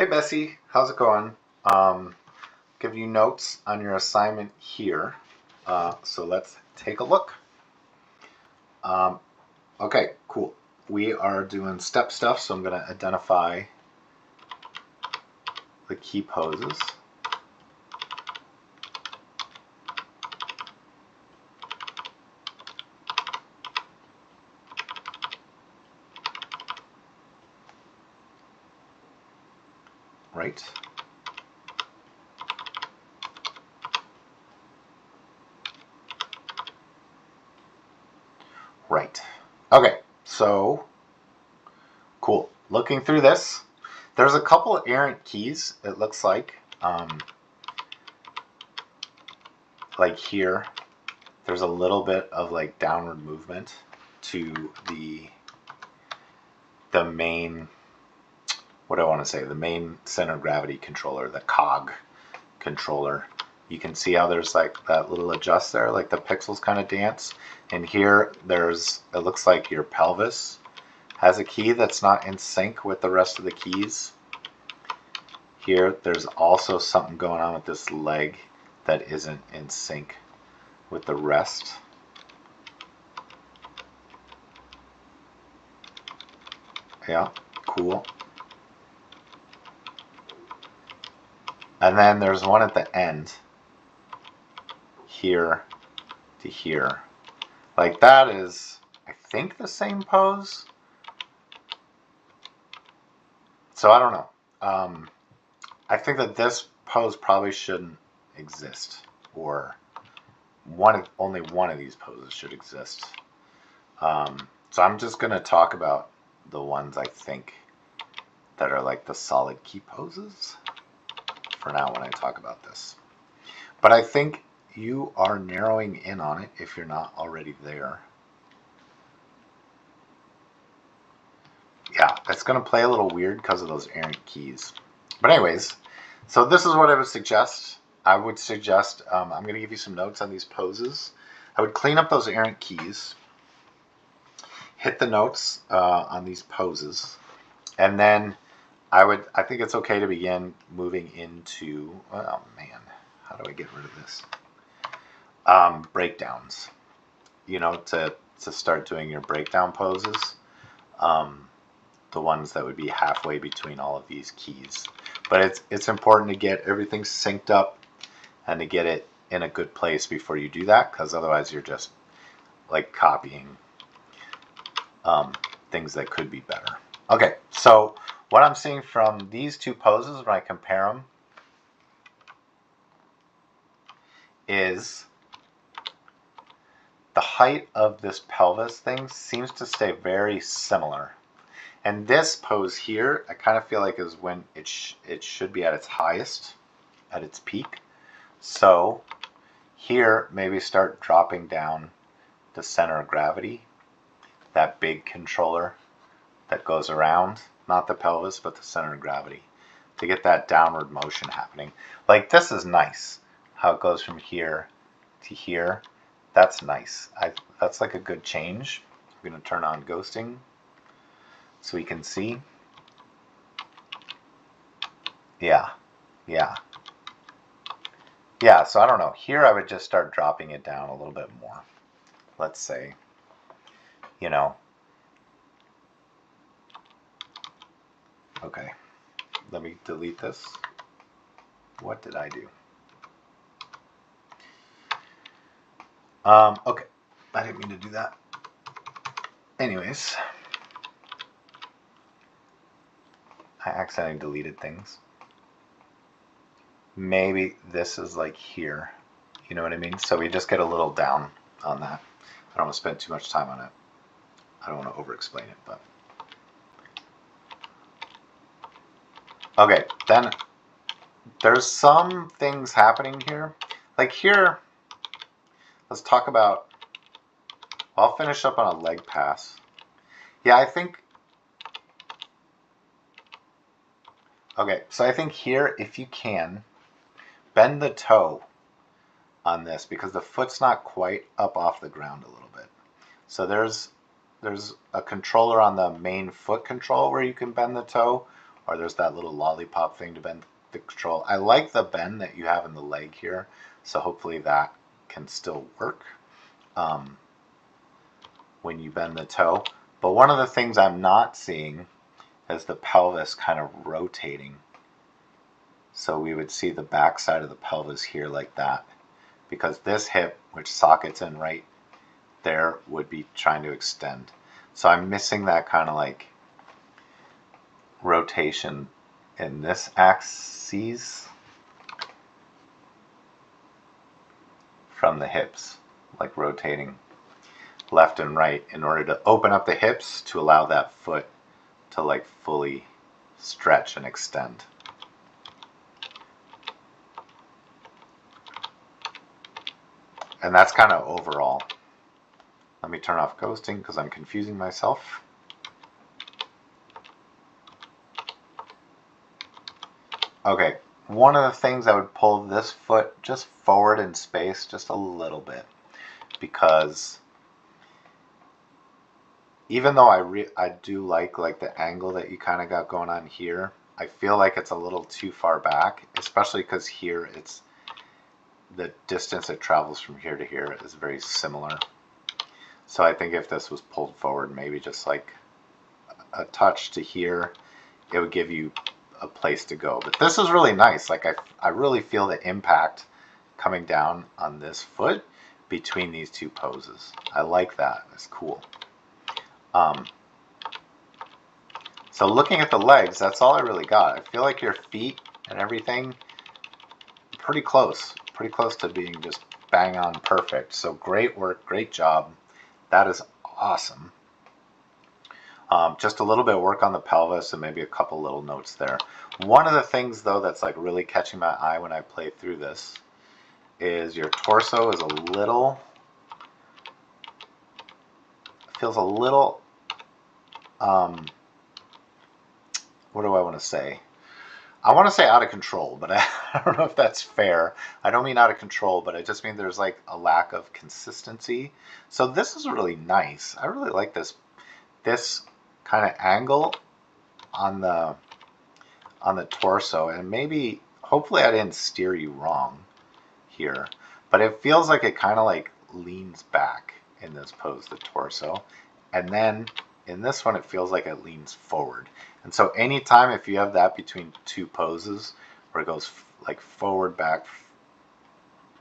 Bessie, how's it going? Give you notes on your assignment here. So let's take a look. Okay, cool. We are doing step stuff, so I'm going to identify the key poses. Right. Right. Okay, so cool. Looking through this, there's a couple of errant keys, it looks like here, there's a little bit of like downward movement to the main, what do I want to say, the main center of gravity controller, the cog controller. You can see how there's like that little adjust there, like the pixels kind of dance. And here there's, it looks like your pelvis has a key that's not in sync with the rest of the keys. Here there's also something going on with this leg that isn't in sync with the rest. Yeah, cool. And then there's one at the end, here to here. Like that is, I think, the same pose. So I don't know. I think that this pose probably shouldn't exist, or only one of these poses should exist. So I'm just going to talk about the ones I think that are like the solid key poses for now when I talk about this. But I think you are narrowing in on it if you're not already there. Yeah, it's going to play a little weird because of those errant keys. But anyways, so this is what I would suggest. I'm going to give you some notes on these poses. I would clean up those errant keys, hit the notes on these poses, and then I think it's okay to begin moving into, oh man, how do I get rid of this? Breakdowns. You know, to start doing your breakdown poses. The ones that would be halfway between all of these keys. But it's important to get everything synced up and to get it in a good place before you do that, because otherwise you're just like copying things that could be better. Okay, so what I'm seeing from these two poses when I compare them is the height of this pelvis thing seems to stay very similar. And this pose here, I kind of feel like is when it should be at its highest, at its peak. So here, maybe start dropping down the center of gravity, that big controller that goes around, not the pelvis, but the center of gravity, to get that downward motion happening. Like this is nice, how it goes from here to here. That's nice. That's like a good change. I'm going to turn on ghosting so we can see. Yeah, so I don't know. Here I would just start dropping it down a little bit more. Let's say, you know, okay, let me delete this. What did I do? Okay, I didn't mean to do that. Anyways, I accidentally deleted things. Maybe this is like here. You know what I mean? So we just get a little down on that. I don't want to spend too much time on it. I don't want to over-explain it, but. Okay, then there's some things happening here. Like here, let's talk about, I'll finish up on a leg pass. Yeah, I think, okay, so I think here, if you can, bend the toe on this because the foot's not quite up off the ground a little bit. So there's a controller on the main foot control where you can bend the toe, or there's that little lollipop thing to bend the control. I like the bend that you have in the leg here, so hopefully that can still work when you bend the toe. But one of the things I'm not seeing is the pelvis kind of rotating. So we would see the back side of the pelvis here like that, because this hip, which sockets in right there, would be trying to extend. So I'm missing that kind of like rotation in this axis from the hips, like rotating left and right in order to open up the hips to allow that foot to like fully stretch and extend. And that's kind of overall. Let me turn off ghosting because I'm confusing myself. Okay, one of the things I would pull this foot just forward in space just a little bit, because even though I do like the angle that you kind of got going on here, I feel like it's a little too far back, especially because here it's the distance it travels from here to here is very similar. So I think if this was pulled forward maybe just like a touch to here, it would give you a place to go. But this is really nice. Like I really feel the impact coming down on this foot between these two poses. I like that. It's cool. So looking at the legs, that's all I really got. I feel like your feet and everything pretty close to being just bang on perfect. So great work, great job. That is awesome. Just a little bit of work on the pelvis and maybe a couple little notes there. One of the things though that's like really catching my eye when I play through this is your torso is a little, feels a little, what do I want to say? I want to say out of control, but I don't know if that's fair. I don't mean out of control, but I just mean there's like a lack of consistency. So this is really nice. I really like this kind of angle on the torso, and maybe hopefully I didn't steer you wrong here, but it feels like it kind of like leans back in this pose, the torso, and then in this one it feels like it leans forward. And so anytime if you have that between two poses where it goes like forward, back,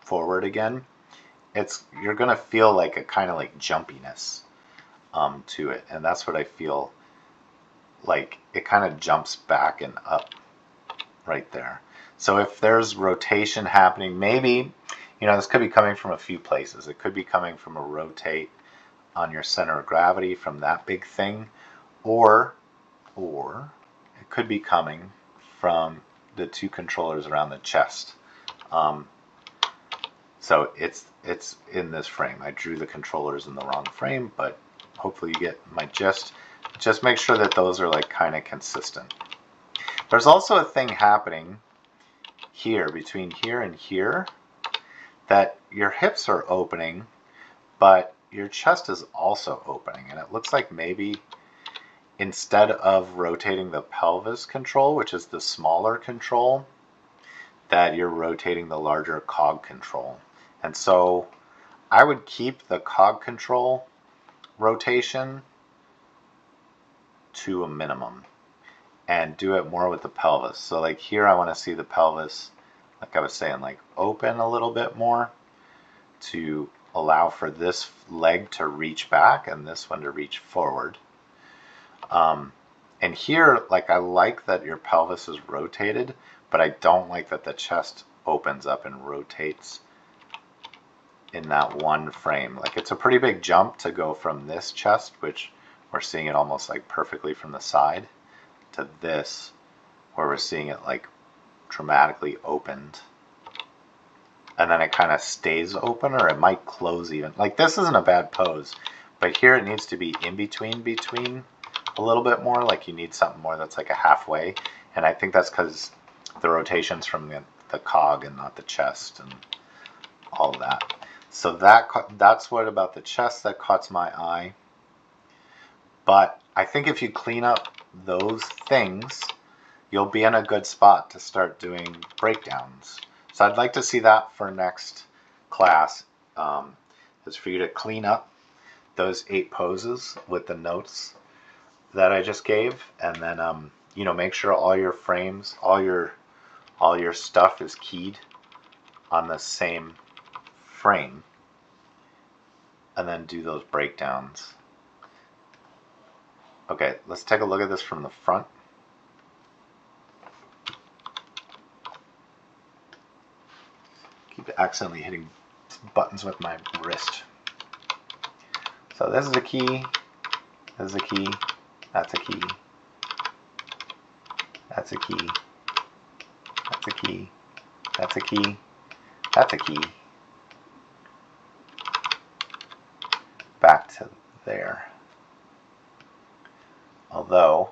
forward again, you're gonna feel like a kind of like jumpiness to it, and that's what I feel like. It kind of jumps back and up right there. So if there's rotation happening, maybe, you know, this could be coming from a few places. It could be coming from a rotate on your center of gravity from that big thing, or it could be coming from the two controllers around the chest. So it's in this frame. I drew the controllers in the wrong frame, but hopefully you get my gist. Just make sure that those are like kind of consistent. There's also a thing happening here, between here and here, that your hips are opening, but your chest is also opening. And it looks like maybe instead of rotating the pelvis control, which is the smaller control, that you're rotating the larger cog control. And so I would keep the cog control rotation to a minimum and do it more with the pelvis. So like here I want to see the pelvis, like I was saying, like open a little bit more to allow for this leg to reach back and this one to reach forward. And here, like, I like that your pelvis is rotated, but I don't like that the chest opens up and rotates in that one frame. Like, it's a pretty big jump to go from this chest, which we're seeing it almost like perfectly from the side, to this, where we're seeing it like dramatically opened. And then it kind of stays open, or it might close even. Like, this isn't a bad pose, but here it needs to be in between a little bit more. Like, you need something more that's like a halfway. And I think that's because the rotation's from the cog and not the chest and all of that. So that's what about the chest that caught my eye. But I think if you clean up those things, you'll be in a good spot to start doing breakdowns. So I'd like to see that for next class, is for you to clean up those 8 poses with the notes that I just gave, and then you know, make sure all your frames, all your stuff is keyed on the same frame, and then do those breakdowns. Okay, let's take a look at this from the front. Keep accidentally hitting buttons with my wrist. So this is a key, this is a key, that's a key, that's a key, that's a key, that's a key, that's a key. Back to there. Although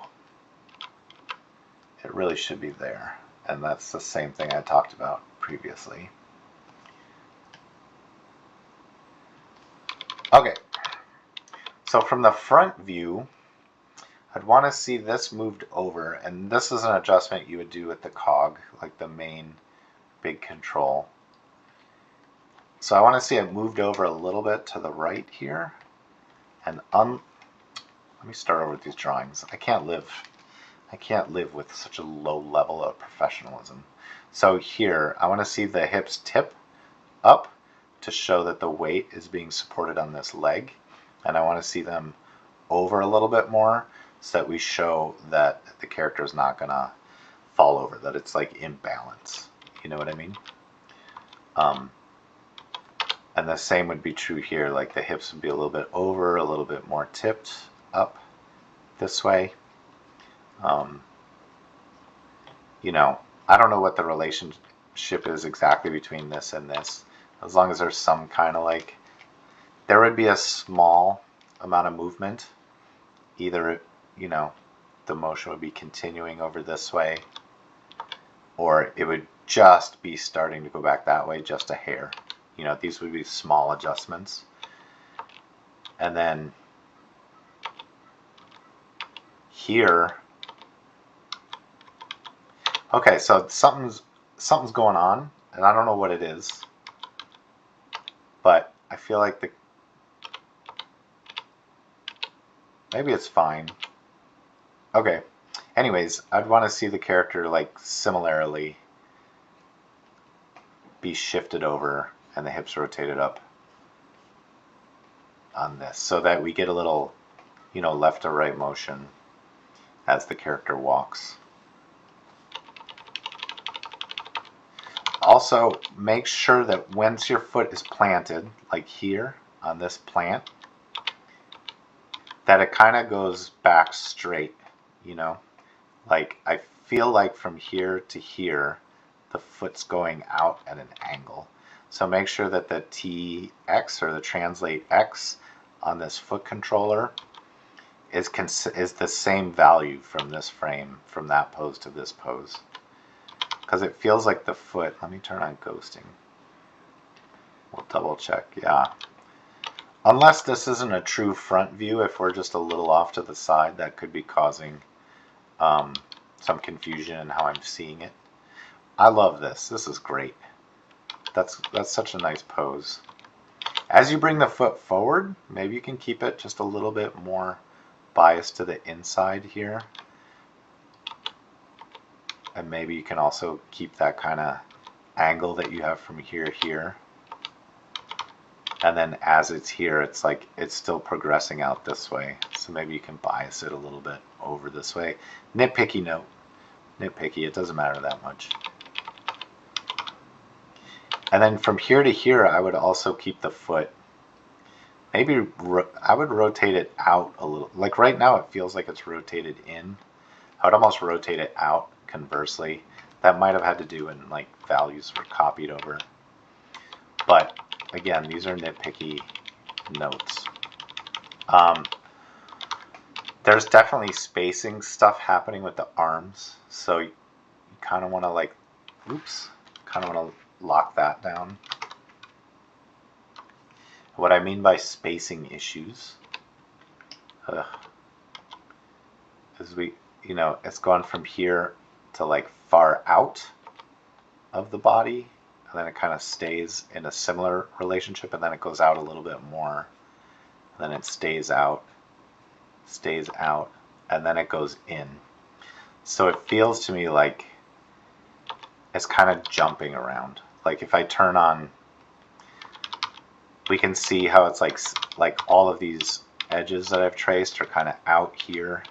it really should be there, and that's the same thing I talked about previously. Okay, so from the front view, I'd want to see this moved over, and this is an adjustment you would do with the cog, like the main big control. So I want to see it moved over a little bit to the right here, and let me start over with these drawings. I can't live with such a low level of professionalism. So here, I want to see the hips tip up to show that the weight is being supported on this leg, and I want to see them over a little bit more so that we show that the character is not gonna fall over, that it's like in balance. You know what I mean? And the same would be true here, like the hips would be a little bit over, a little bit more tipped up this way. You know, I don't know what the relationship is exactly between this and this. As long as there's some kind of like, there would be a small amount of movement. Either, you know, the motion would be continuing over this way, or it would just be starting to go back that way, just a hair. You know, these would be small adjustments. And then here, okay, so something's going on, and I don't know what it is, but I feel like maybe it's fine. Okay, anyways, I'd want to see the character like similarly be shifted over and the hips rotated up on this, so that we get a little, you know, left to right motion as the character walks. Also, make sure that once your foot is planted, like here on this plant, that it kind of goes back straight, you know? Like, I feel like from here to here, the foot's going out at an angle. So make sure that the TX, or the translate X, on this foot controller is the same value from this frame, from that pose to this pose. Because it feels like the foot, let me turn on ghosting. We'll double check, yeah. Unless this isn't a true front view, if we're just a little off to the side, that could be causing some confusion in how I'm seeing it. I love this. This is great. That's such a nice pose. As you bring the foot forward, maybe you can keep it just a little bit more biased to the inside here. And maybe you can also keep that kind of angle that you have from here to here. And then as it's here, it's like it's still progressing out this way. So maybe you can bias it a little bit over this way. Nitpicky note. Nitpicky, it doesn't matter that much. And then from here to here, I would also keep the foot. Maybe I would rotate it out a little. Like right now, it feels like it's rotated in. I would almost rotate it out conversely. That might have had to do when like values were copied over. But again, these are nitpicky notes. There's definitely spacing stuff happening with the arms. So you kind of want to like, oops, kind of want to lock that down. What I mean by spacing issues is you know, it's gone from here to like far out of the body, and then it kind of stays in a similar relationship, and then it goes out a little bit more, and then it stays out, and then it goes in. So it feels to me like it's kind of jumping around. Like if I turn on, we can see how it's like all of these edges that I've traced are kind of out here,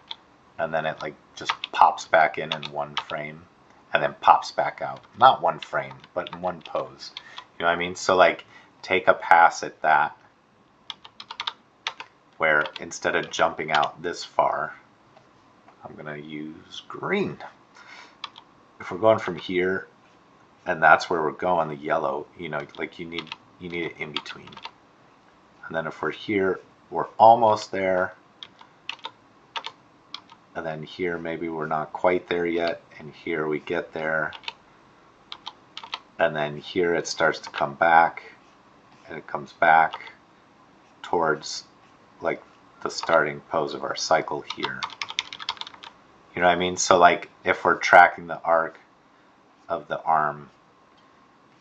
and then it like just pops back in one frame, and then pops back out. Not one frame, but in one pose. You know what I mean? So like take a pass at that, where instead of jumping out this far, I'm gonna use green. If we're going from here, and that's where we're going, the yellow, you know, like you need it in between. And then if we're here, we're almost there. And then here, maybe we're not quite there yet. And here we get there. And then here it starts to come back. And it comes back towards like the starting pose of our cycle here. You know what I mean? So like if we're tracking the arc of the arm,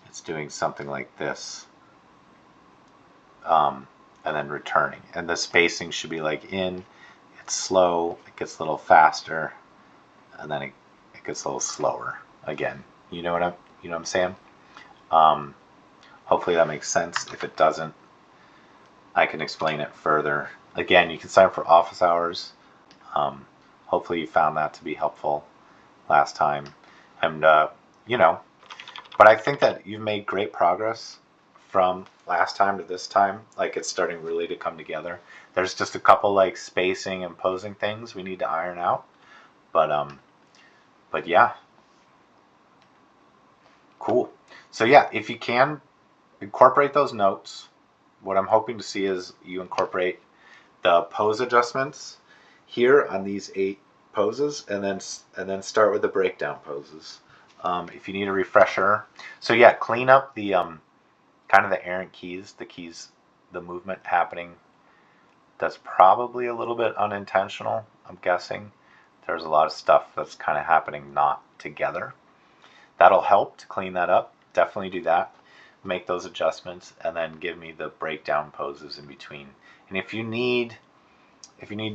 it's doing something like this. And then returning. And the spacing should be like in, it's slow, it gets a little faster, and then it gets a little slower again. You know what I'm saying? Hopefully that makes sense. If it doesn't, I can explain it further. Again, you can sign up for office hours. Hopefully you found that to be helpful last time. And you know, but I think that you've made great progress from last time to this time. Like it's starting really to come together. There's just a couple like spacing and posing things we need to iron out, but yeah, cool. So yeah, if you can incorporate those notes, what I'm hoping to see is you incorporate the pose adjustments here on these 8 poses, and then start with the breakdown poses. If you need a refresher, so yeah, clean up the kind of the errant keys, the movement happening. That's probably a little bit unintentional, I'm guessing. There's a lot of stuff that's kind of happening not together. That'll help to clean that up. Definitely do that. Make those adjustments, and then give me the breakdown poses in between. And if you need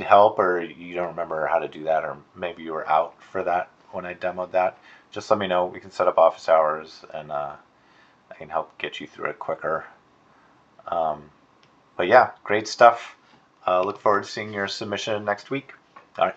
help, or you don't remember how to do that, or maybe you were out for that when I demoed that, just let me know. We can set up office hours, and I can help get you through it quicker. But yeah, great stuff. Look forward to seeing your submission next week. All right.